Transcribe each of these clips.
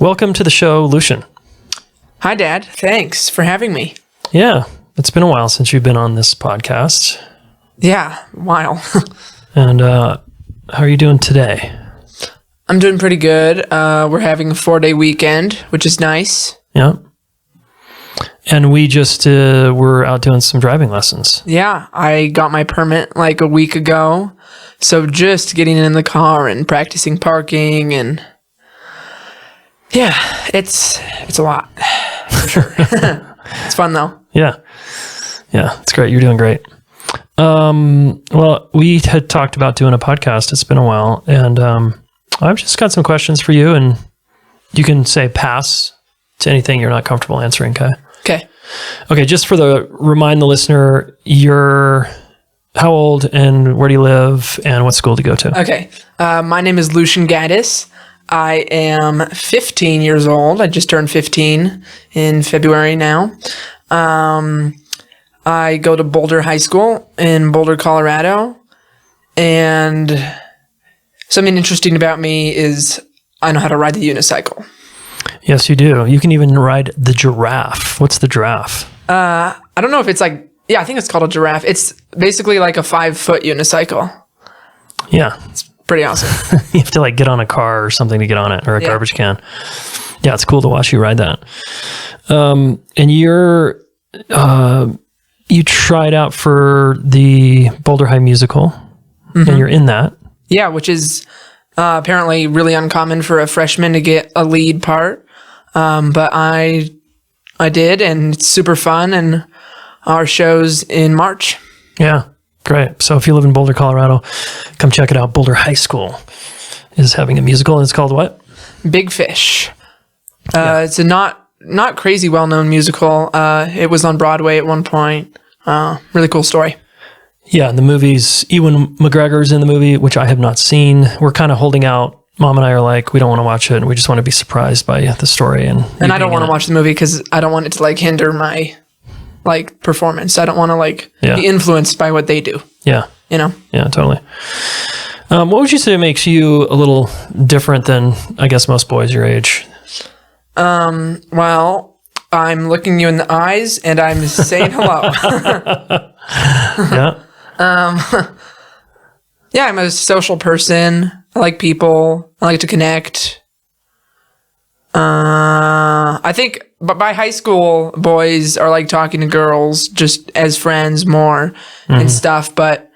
Welcome to the show, Lucian. Hi, Dad. Thanks for having me. Yeah, it's been a while since you've been on this podcast. Yeah, a while. And how are you doing today? I'm doing pretty good. We're having a 4-day weekend, which is nice. Yeah. And we just were out doing some driving lessons. Yeah, I got my permit like a week ago. So just getting in the car and practicing parking and yeah, it's a lot for sure. It's fun though. Yeah. Yeah, it's great. You're doing great. Well, we had talked about doing a podcast. It's been a while. And I've just got some questions for you. And you can say pass to anything you're not comfortable answering, okay? Okay, just remind the listener, you're how old and where do you live and what school do you go to? Okay. My name is Lucian Gaddis. I am 15 years old. I just turned 15 in February now. I go to Boulder High School in Boulder, Colorado. And something interesting about me is I know how to ride the unicycle. Yes, you do. You can even ride the giraffe. What's the giraffe? I don't know if it's I think it's called a giraffe. It's basically like a 5-foot unicycle. Yeah. It's pretty awesome. You have to get on a car or something to get on it, or a garbage can. Yeah, it's cool to watch you ride that. And you tried out for the Boulder High musical, and you're in that. Yeah, which is apparently really uncommon for a freshman to get a lead part. But I did, and it's super fun, and our show's in March. Yeah. Great. So if you live in Boulder, Colorado, come check it out. Boulder High School is having a musical, and it's called what? Big Fish. It's a not crazy well-known musical. It was on Broadway at one point. Really cool story. Yeah, the movie's Ewan McGregor's in the movie, which I have not seen. We're kind of holding out. Mom and I are like, we don't want to watch it, and we just want to be surprised by the story. And I don't want to watch the movie because I don't want it to hinder my performance. I don't want to be influenced by what they do. Yeah. Yeah, totally. What would you say makes you a little different than, I guess, most boys your age? Well, I'm looking you in the eyes and I'm saying hello. Yeah. Yeah, I'm a social person. I like people. I like to connect. I think, but by high school, boys are talking to girls just as friends more and stuff. But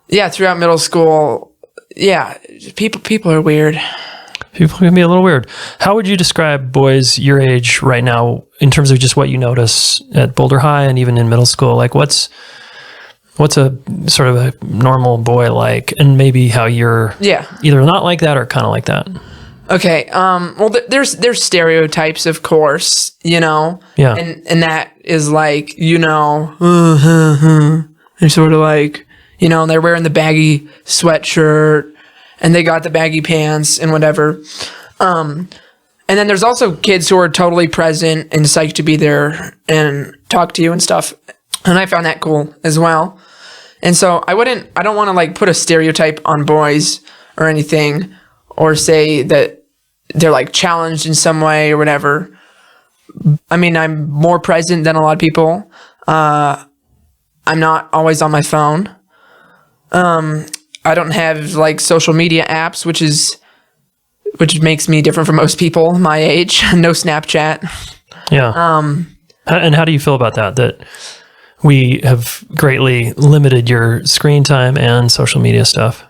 yeah, throughout middle school, yeah, people are weird. People can be a little weird. How would you describe boys your age right now in terms of just what you notice at Boulder High and even in middle school? What's a sort of a normal boy like, and maybe how you're either not like that or kind of like that? Okay. Well, there's stereotypes, of course, Yeah. And that is they're sort of they're wearing the baggy sweatshirt and they got the baggy pants and whatever. And then there's also kids who are totally present and psyched to be there and talk to you and stuff. And I found that cool as well. And so I don't want to put a stereotype on boys or anything, or say that they're challenged in some way or whatever. I mean, I'm more present than a lot of people. I'm not always on my phone. I don't have social media apps, which makes me different from most people my age. No Snapchat. Yeah. And how do you feel about that? That we have greatly limited your screen time and social media stuff?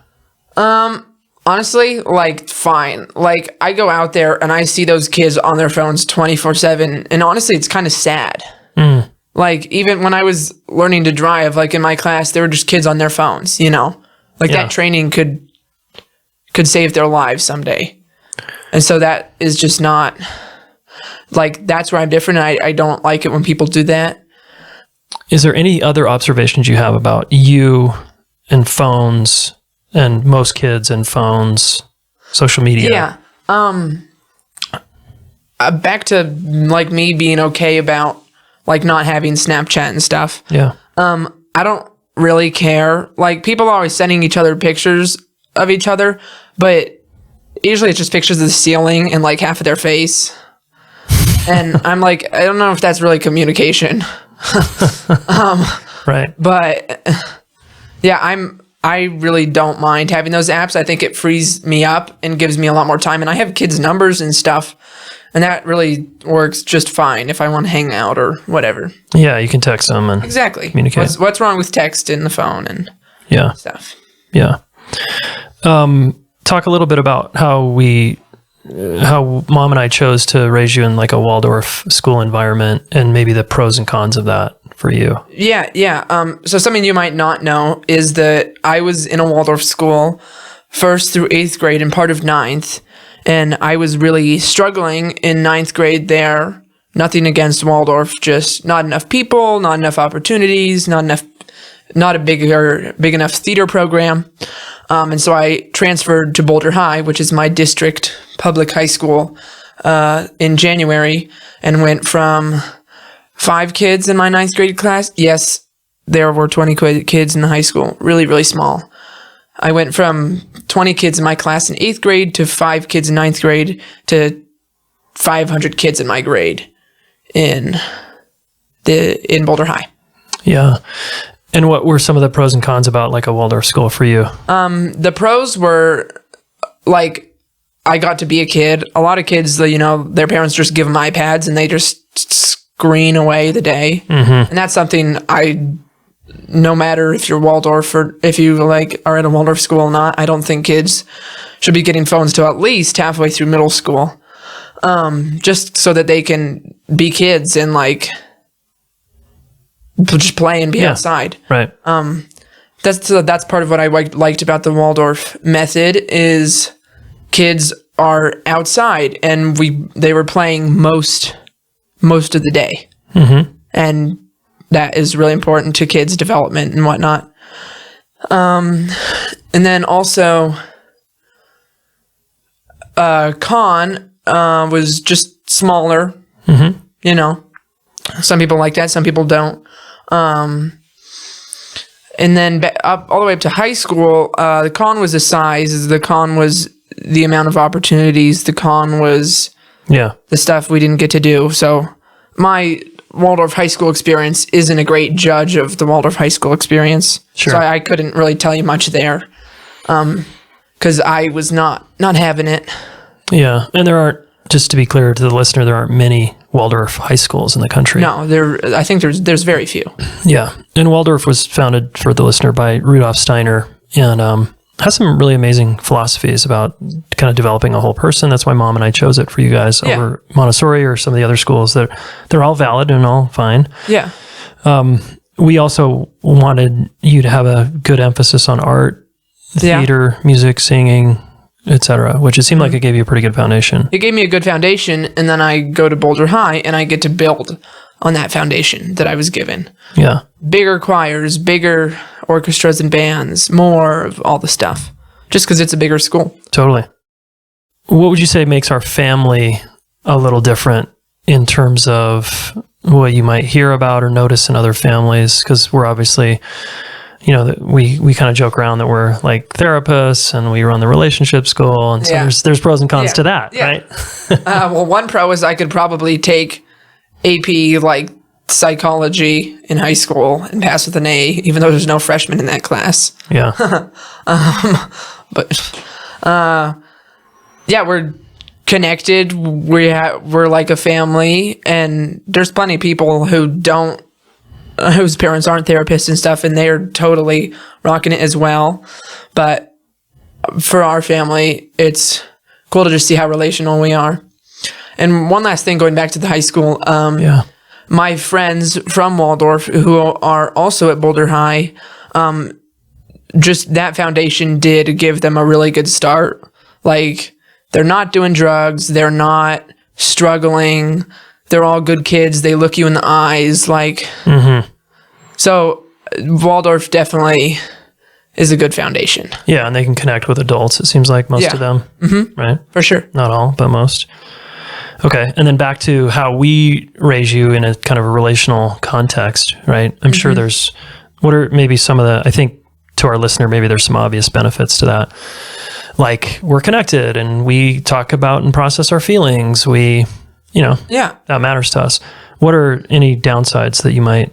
Honestly, fine. I go out there and I see those kids on their phones 24/7, and honestly, it's kind of sad. Even when I was learning to drive, in my class, there were just kids on their phones, That training could save their lives someday. And so that is just not, that's where I'm different. I don't like it when people do that. Is there any other observations you have about you and phones and most kids and phones, social media? Yeah. Back to me being okay about not having Snapchat and stuff. Yeah. I don't really care. People are always sending each other pictures of each other, but usually it's just pictures of the ceiling and like half of their face. And I'm like, I don't know if that's really communication. Right. But yeah, I really don't mind having those apps. I think it frees me up and gives me a lot more time. And I have kids' numbers and stuff, and that really works just fine if I want to hang out or whatever. Yeah, you can text them and exactly communicate. What's wrong with text in the phone and stuff? Yeah. Talk a little bit about how mom and I chose to raise you in like a Waldorf school environment and maybe the pros and cons of that for you. Yeah. So something you might not know is that I was in a Waldorf school 1st through 8th grade and part of 9th. And I was really struggling in 9th grade there. Nothing against Waldorf, just not enough people, not enough opportunities, not a big enough theater program. And so I transferred to Boulder High, which is my district public high school, in January, and went from 5 kids in my 9th grade class. Yes, there were 20 kids in the high school, really, really small. I went from 20 kids in my class in 8th grade to 5 kids in 9th grade to 500 kids in my grade in Boulder High. Yeah. And what were some of the pros and cons about like a Waldorf school for you? The pros were like, I got to be a kid. A lot of kids, their parents just give them iPads and they just screen away the day. Mm-hmm. And that's something no matter if you're Waldorf or if you like are at a Waldorf school or not, I don't think kids should be getting phones till at least halfway through middle school. Just so that they can be kids and like just play and be outside. Right. That's part of what I liked about the Waldorf method is kids are outside and they were playing most of the day. Mm-hmm. And that is really important to kids' development and whatnot. And then also, con was just smaller. Mm-hmm. Some people like that, some people don't. And then up all the way up to high school, the con was the size. The con was the amount of opportunities. The con was the stuff we didn't get to do. So my Waldorf high school experience isn't a great judge of the Waldorf high school experience. Sure. So I couldn't really tell you much there because I was not having it. Yeah. And there aren't, just to be clear to the listener, there aren't many Waldorf high schools in the country. No, I think there's very few. Yeah. And Waldorf was founded, for the listener, by Rudolf Steiner and has some really amazing philosophies about kind of developing a whole person. That's why mom and I chose it for you guys over Montessori or some of the other schools. They're all valid and all fine. Yeah. We also wanted you to have a good emphasis on art, theater, music, singing, etc., which it seemed like it gave you a pretty good foundation. It gave me a good foundation, and then I go to Boulder High, and I get to build on that foundation that I was given. Yeah. Bigger choirs, bigger orchestras and bands, more of all the stuff, just because it's a bigger school. Totally. What would you say makes our family a little different in terms of what you might hear about or notice in other families? Because we're obviously... we kind of joke around that we're like therapists and we run the relationship school. And so there's pros and cons to that, right? Well, one pro is I could probably take AP like psychology in high school and pass with an A, even though there's no freshmen in that class. Yeah. We're connected. We're like a family, and there's plenty of people whose parents aren't therapists and stuff, and they're totally rocking it as well. But for our family, it's cool to just see how relational we are. And one last thing, going back to the high school, my friends from Waldorf who are also at Boulder High, just that foundation did give them a really good start. Like, they're not doing drugs, they're not struggling, they're all good kids. They look you in the eyes. Like, So Waldorf definitely is a good foundation. Yeah. And they can connect with adults. It seems like most of them, right? For sure. Not all, but most. Okay. And then back to how we raise you in a kind of a relational context, right? I'm sure what are maybe some of I think to our listener, maybe there's some obvious benefits to that. like we're connected and we talk about and process our feelings. We, that matters to us. What are any downsides that you might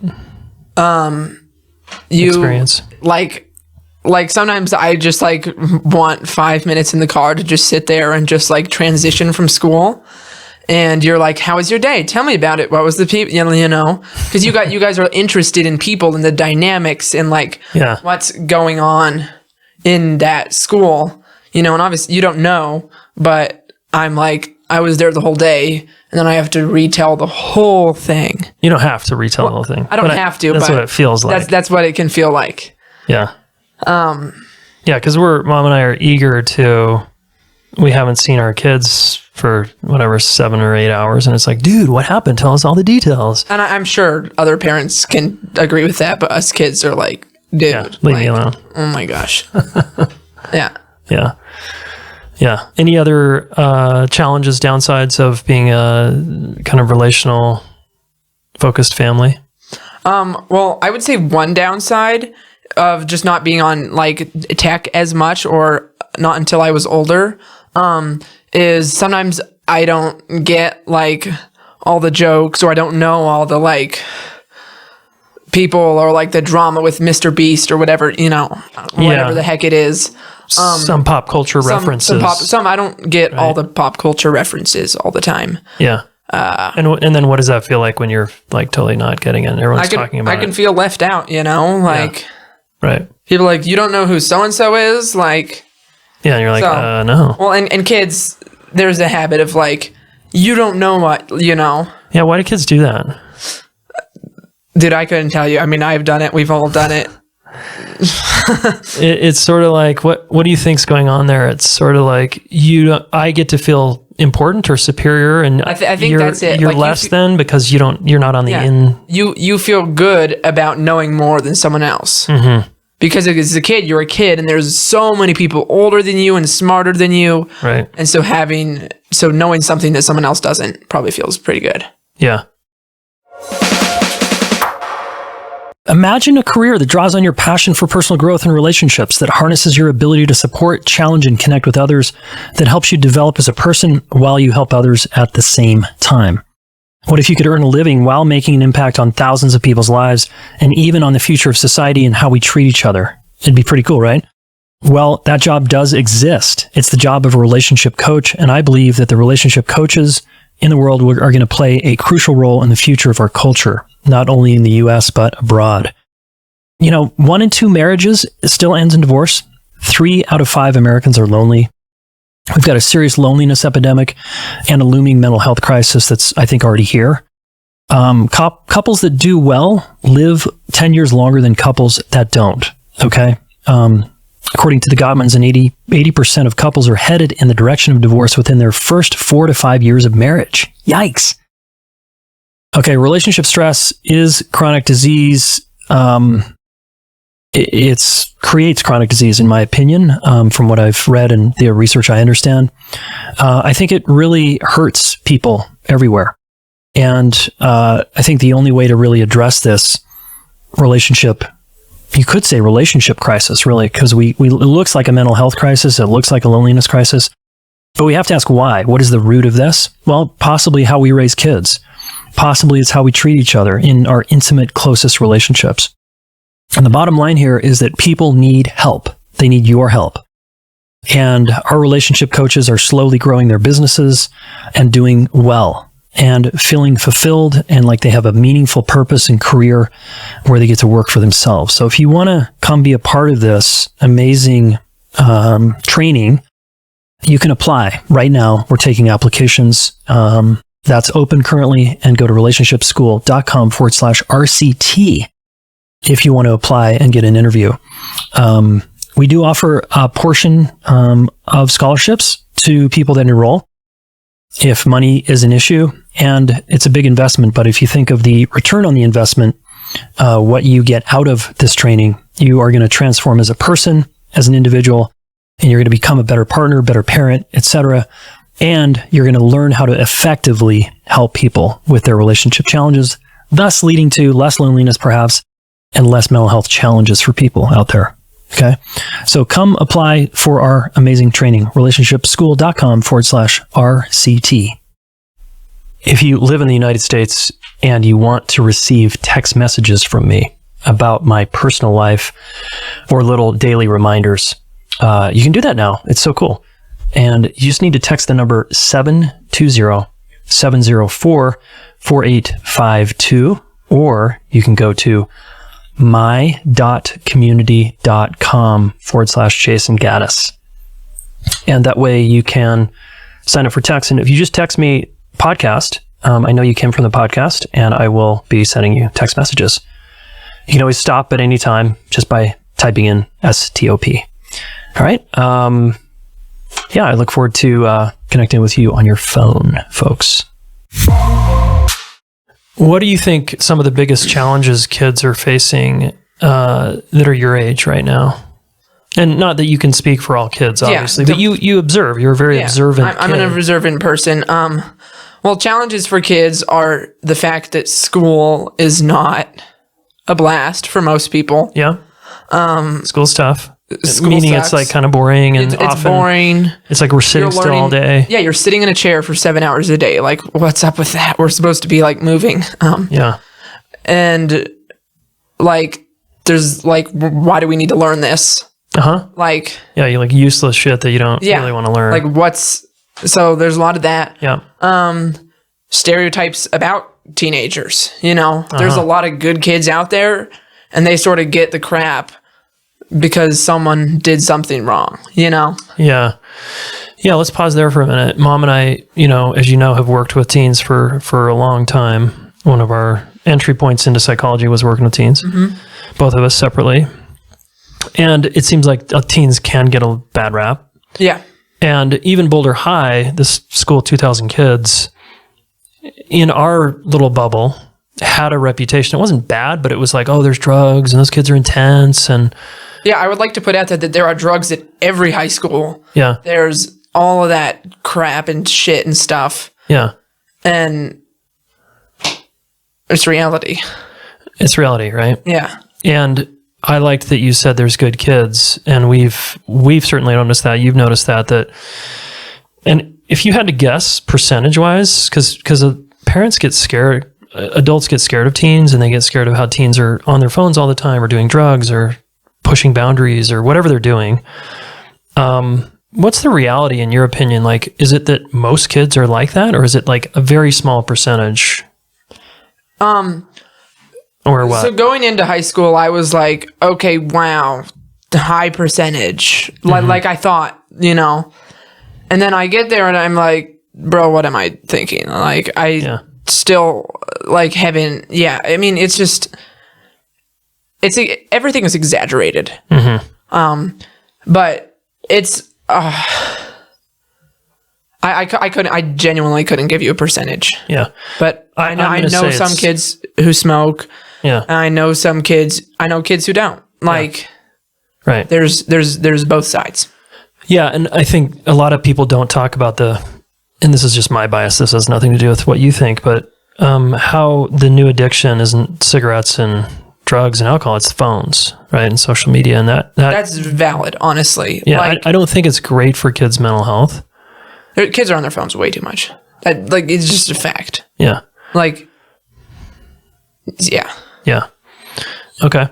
experience? Like sometimes I just like want 5 minutes in the car to just sit there and just like transition from school. And you're like, how was your day? Tell me about it. What was the people, because you guys are interested in people and the dynamics and like what's going on in that school, and obviously you don't know, but I'm like, I was there the whole day and then I have to retell the whole thing. You don't have to retell the whole thing. I don't have to, that's but what it feels like. That's what it can feel like. Yeah. Because Mom and I are eager we haven't seen our kids for whatever, 7 or 8 hours. And it's like, dude, what happened? Tell us all the details. And I'm sure other parents can agree with that, but us kids are like, dude, leave me alone. Oh my gosh. Yeah. Yeah. Any other challenges, downsides of being a kind of relational focused family? Well, I would say one downside of just not being on like tech as much, or not until I was older, is sometimes I don't get like all the jokes, or I don't know all the like people, or like the drama with Mr. Beast or whatever, whatever the heck it is. Some pop culture references. Some I don't get all the pop culture references all the time. Yeah. And then what does that feel like when you're like totally not getting it? Everyone's talking about it. I can feel left out, like right. People like, you don't know who so-and-so is, like. Yeah, and you're like, no. Well, and kids, there's a habit of like, you don't know what, Yeah, why do kids do that? Dude, I couldn't tell you. I mean, I've done it. We've all done it. It's sort of like, what do you think's going on there? It's sort of like I get to feel important or superior, and I think that's it. You're like less than because you're not on the in. You feel good about knowing more than someone else. Mm-hmm. Because as a kid, you're a kid, and there's so many people older than you and smarter than you. Right. And so knowing something that someone else doesn't probably feels pretty good. Yeah. Imagine a career that draws on your passion for personal growth and relationships, that harnesses your ability to support, challenge, and connect with others, that helps you develop as a person while you help others at the same time. What if you could earn a living while making an impact on thousands of people's lives, and even on the future of society and how we treat each other? It'd be pretty cool, right? Well, that job does exist. It's the job of a relationship coach, and I believe that the relationship coaches in the world are going to play a crucial role in the future of our culture, not only in the US, but abroad. 1 in 2 marriages still ends in divorce. 3 out of 5 Americans are lonely. We've got a serious loneliness epidemic and a looming mental health crisis that's, I think, already here. Couples that do well live 10 years longer than couples that don't, okay? According to the Gottmans, 80% of couples are headed in the direction of divorce within their first 4 to 5 years of marriage. Yikes. Okay, relationship stress is chronic disease. It creates chronic disease, in my opinion, from what I've read and the research I understand. I think it really hurts people everywhere. And I think the only way to really address this you could say relationship crisis, really, because it looks like a mental health crisis. It looks like a loneliness crisis. But we have to ask why. What is the root of this? Well, possibly how we raise kids. Possibly it's how we treat each other in our intimate, closest relationships. And the bottom line here is that people need help. They need your help. And our relationship coaches are slowly growing their businesses and doing well and feeling fulfilled and like they have a meaningful purpose and career where they get to work for themselves. So if you want to come be a part of this amazing training, you can apply right now. We're taking applications. That's open currently, and go to relationshipschool.com/RCT if you want to apply and get an interview. We do offer a portion of scholarships to people that enroll if money is an issue, and it's a big investment. But if you think of the return on the investment, what you get out of this training, you are going to transform as a person, as an individual, and you're going to become a better partner, better parent, etc. And you're going to learn how to effectively help people with their relationship challenges, thus leading to less loneliness, perhaps, and less mental health challenges for people out there. Okay. So come apply for our amazing training, relationshipschool.com/RCT. If you live in the United States and you want to receive text messages from me about my personal life or little daily reminders, you can do that now. It's so cool. And you just need to text the number 720-704-4852, or you can go to my.community.com/Jayson Gaddis. And that way you can sign up for text. And if you just text me podcast, I know you came from the podcast, and I will be sending you text messages. You can always stop at any time just by typing in STOP. All right. Yeah, I look forward to connecting with you on your phone, folks. What do you think some of the biggest challenges kids are facing that are your age right now? And not that you can speak for all kids, obviously, but you observe. You're a very observant I'm an observant person. Well, challenges for kids are the fact that school is not a blast for most people. Yeah. School's tough. School Meaning sucks. It's like kind of boring, and it's boring. It's like we're sitting still all day. Yeah, you're sitting in a chair for 7 hours a day. Like, what's up with that? We're supposed to be like moving. Yeah. And like, there's like, why do we need to learn this? Like, yeah, you like useless shit that you don't really want to learn. Like, so there's a lot of that. Yeah. Stereotypes about teenagers. There's a lot of good kids out there, and they sort of get the crap because someone did something wrong, Yeah. Yeah, let's pause there for a minute. Mom and I, as you know, have worked with teens for a long time. One of our entry points into psychology was working with teens, both of us separately. And it seems like teens can get a bad rap. Yeah. And even Boulder High, this school of 2,000 kids, in our little bubble, had a reputation. It wasn't bad, but it was like, oh, there's drugs and those kids are intense. And yeah, I would like to put out that there are drugs at every high school. Yeah. There's all of that crap and shit and stuff. Yeah. And it's reality. It's reality, right? Yeah. And I liked that you said there's good kids, and we've certainly noticed that. You've noticed that. And if you had to guess percentage-wise, because parents get scared, adults get scared of teens, and they get scared of how teens are on their phones all the time, or doing drugs, or pushing boundaries, or whatever they're doing. What's the reality in your opinion? Like, is it that most kids are like that, or is it like a very small percentage? Or what? So going into high school, I was like, okay, wow, high percentage. Like I thought, And then I get there and I'm like, bro, what am I thinking? Like, still like haven't, I mean, it's just, everything is exaggerated. But it's, I genuinely couldn't give you a percentage. Yeah. But I know some kids who smoke. Yeah. And I know kids who don't. Like, right. There's both sides. Yeah. And I think a lot of people don't talk about and this is just my bias, this has nothing to do with what you think, but how the new addiction isn't cigarettes and drugs and alcohol, it's phones, right? And social media, and that's valid, honestly. Yeah. I don't think it's great for kids' mental health. Kids are on their phones way too much. It's just a fact. Yeah. Yeah. Okay.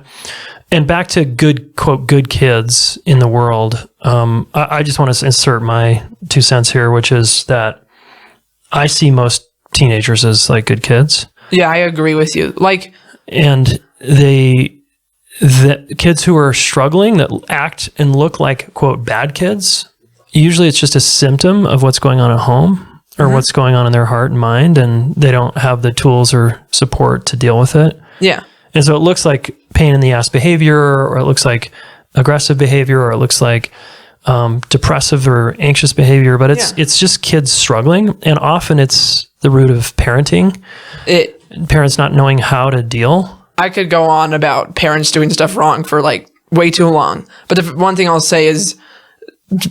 And back to good, quote, good kids in the world. I just want to insert my 2 cents here, which is that I see most teenagers as like good kids. Yeah, I agree with you. And the kids who are struggling that act and look like, quote, bad kids, usually it's just a symptom of what's going on at home or what's going on in their heart and mind, and they don't have the tools or support to deal with it. Yeah. And so it looks like pain in the ass behavior, or it looks like aggressive behavior, or it looks like depressive or anxious behavior, but it's just kids struggling. And often it's the root of parenting. Parents not knowing how to deal. I could go on about parents doing stuff wrong for like way too long. But the one thing I'll say is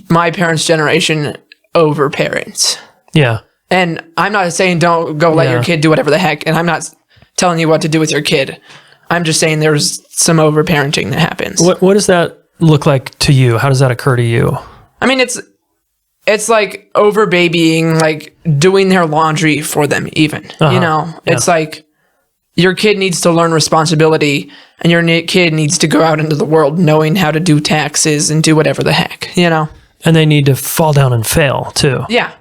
my parents' generation overparents. Yeah. And I'm not saying don't go let your kid do whatever the heck. And I'm not telling you what to do with your kid. I'm just saying there's some overparenting that happens. What does that look like to you? How does that occur to you? I mean, it's like over babying, like doing their laundry for them even, it's like your kid needs to learn responsibility and your kid needs to go out into the world knowing how to do taxes and do whatever the heck, And they need to fall down and fail too. Yeah.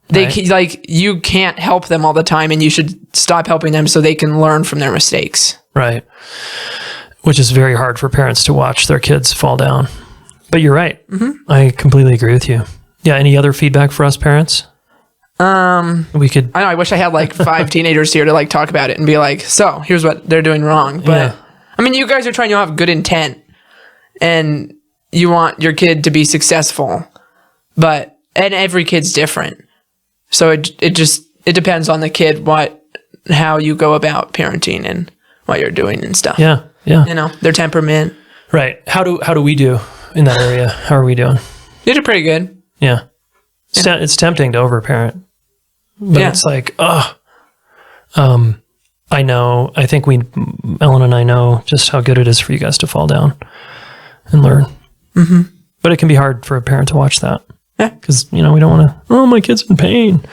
You can't help them all the time and you should stop helping them so they can learn from their mistakes. Right. Which is very hard for parents to watch their kids fall down. But you're right. Mm-hmm. I completely agree with you. Yeah. Any other feedback for us parents? We could. I know. I wish I had like 5 teenagers here to like talk about it and be like, so here's what they're doing wrong. But I mean, you guys are trying to have good intent and you want your kid to be successful, and every kid's different. So it depends on the kid, how you go about parenting and what you're doing and stuff. Yeah. Yeah. Their temperament. Right. How do we do in that area? How are we doing? You did pretty good. Yeah. It's tempting to overparent, but it's like, I know, I think Ellen and I know just how good it is for you guys to fall down and learn. Mm-hmm. But it can be hard for a parent to watch that. Yeah. Because, we don't want to, my kid's in pain.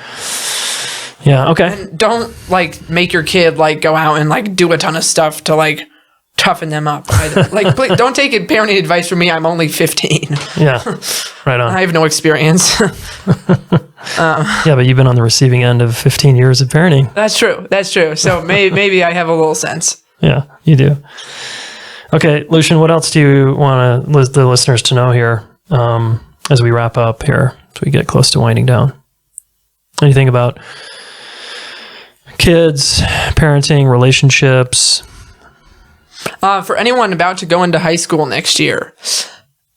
Yeah. Okay. And don't make your kid go out and do a ton of stuff to toughen them up. Please, don't take parenting advice from me. I'm only 15. Yeah. Right on. I have no experience. Yeah, but you've been on the receiving end of 15 years of parenting. That's true. So maybe I have a little sense. Yeah, you do. Okay, Lucian, what else do you want the listeners to know here as we wrap up here, as we get close to winding down? Anything about kids, parenting, relationships? For anyone about to go into high school next year,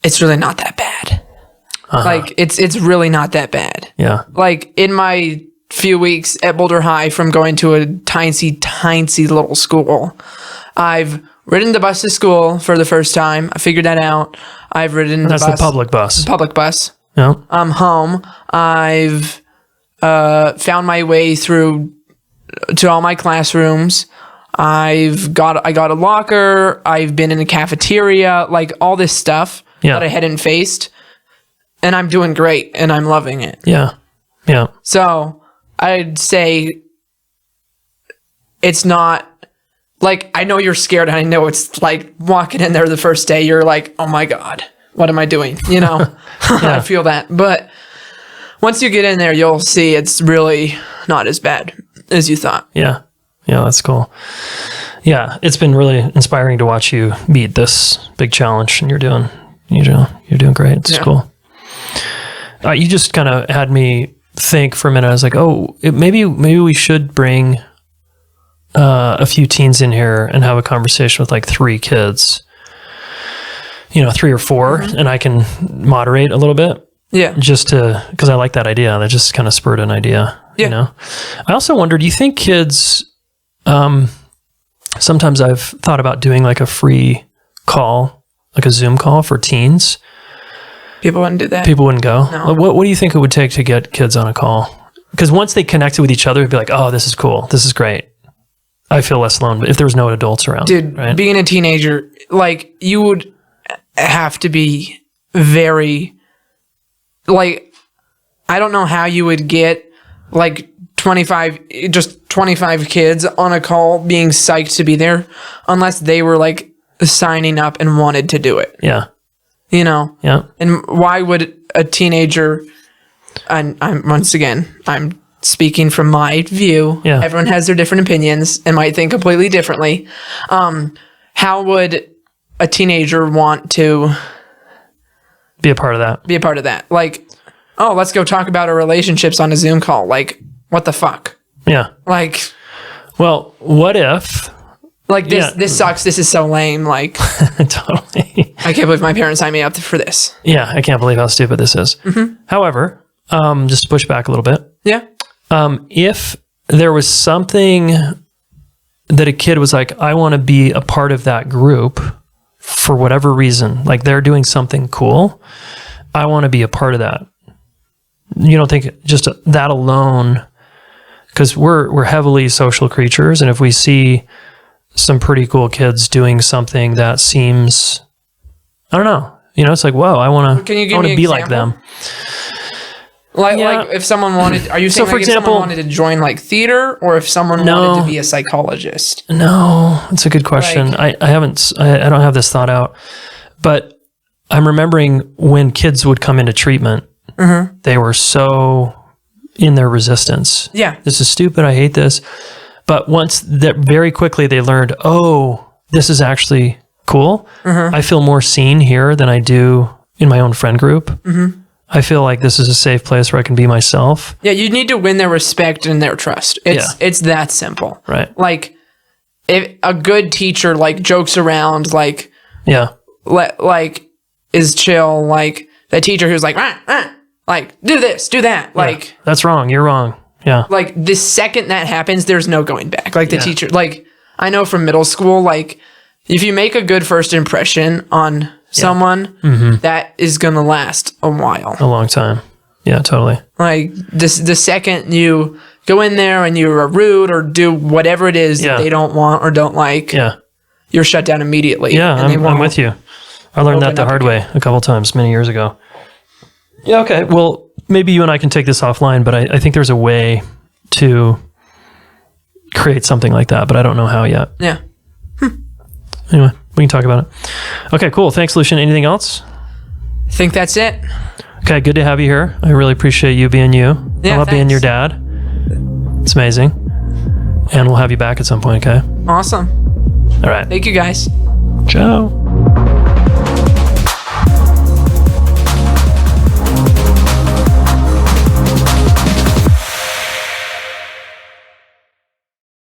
it's really not that bad. Uh-huh. It's really not that bad. Yeah. In my few weeks at Boulder High from going to a tiny little school, I've ridden the bus to school for the first time. I figured that out. I've ridden the bus. That's the public bus. Public bus. Yeah. I'm home. I've found my way through to all my classrooms. I got a locker. I've been in a cafeteria, all this stuff that I hadn't faced. And I'm doing great and I'm loving it. Yeah. Yeah. So I'd say it's not I know you're scared and I know it's walking in there the first day, you're like, oh my God, what am I doing? I feel that. But once you get in there, you'll see it's really not as bad as you thought. Yeah. Yeah, that's cool. Yeah, it's been really inspiring to watch you meet this big challenge, and you're doing great. It's cool. You just kind of had me think for a minute. I was like, maybe we should bring a few teens in here and have a conversation with 3 kids, 3 or 4, and I can moderate a little bit. Yeah. Just because I like that idea. That just kind of spurred an idea. Yeah. I also wonder, do you think kids, sometimes I've thought about doing a free call, a Zoom call for teens. People wouldn't do that. People wouldn't go. No. What do you think it would take to get kids on a call? Because once they connected with each other, it'd be like, oh, this is cool. This is great. I feel less alone. But if there was no adults around, dude, right? Being a teenager, you would have to be very, I don't know how you would get 25 kids on a call being psyched to be there unless they were signing up and wanted to do it. Yeah. Yeah. And why would a teenager, and I'm speaking from my view. Yeah. Everyone has their different opinions and might think completely differently. How would a teenager want to be a part of that? Let's go talk about our relationships on a Zoom call. What the fuck? Yeah. Well, what if... this sucks. This is so lame. Totally. I can't believe my parents signed me up for this. Yeah, I can't believe how stupid this is. Mm-hmm. However, just to push back a little bit. Yeah. If there was something that a kid was like, I want to be a part of that group for whatever reason, they're doing something cool, I want to be a part of that. You don't think just that alone, because we're heavily social creatures, and if we see some pretty cool kids doing something that seems, I don't know, You know, it's like, whoa, I want Can you to give me an be like example? them. Like if someone wanted, are you saying for if example, someone wanted to join like theater, or if someone wanted to be a psychologist? No, it's a good question. I don't have this thought out, but I'm remembering when kids would come into treatment, they were so in their resistance. Yeah. This is stupid. I hate this. But once that, very quickly they learned, oh, this is actually cool. I feel more seen here than I do in my own friend group. I feel like this is a safe place where I can be myself. Yeah, you need to win their respect and their trust. It's that simple. Right. Like, if a good teacher like jokes around, like is chill, like the teacher who's like like do this, do that, like that's wrong. You're wrong. Yeah. Like the second that happens, there's no going back. Like the teacher, like I know from middle school, like if you make a good first impression on someone, that is going to last a while. A long time. Yeah, totally. Like the second you go in there and you're rude or do whatever it is that they don't want or don't like, you're shut down immediately. Yeah, I'm with you. I learned that the hard way a couple times many years ago. Yeah, okay. Well, maybe you and I can take this offline, but I think there's a way to create something like that, but I don't know how yet. Yeah. Anyway, we can talk about it. Okay, cool. Thanks, Lucian. Anything else? I think that's it. Okay, good to have you here. I really appreciate you being you. Yeah, I love being your dad. It's amazing. And we'll have you back at some point, okay? Awesome. All right. Thank you, guys. Ciao.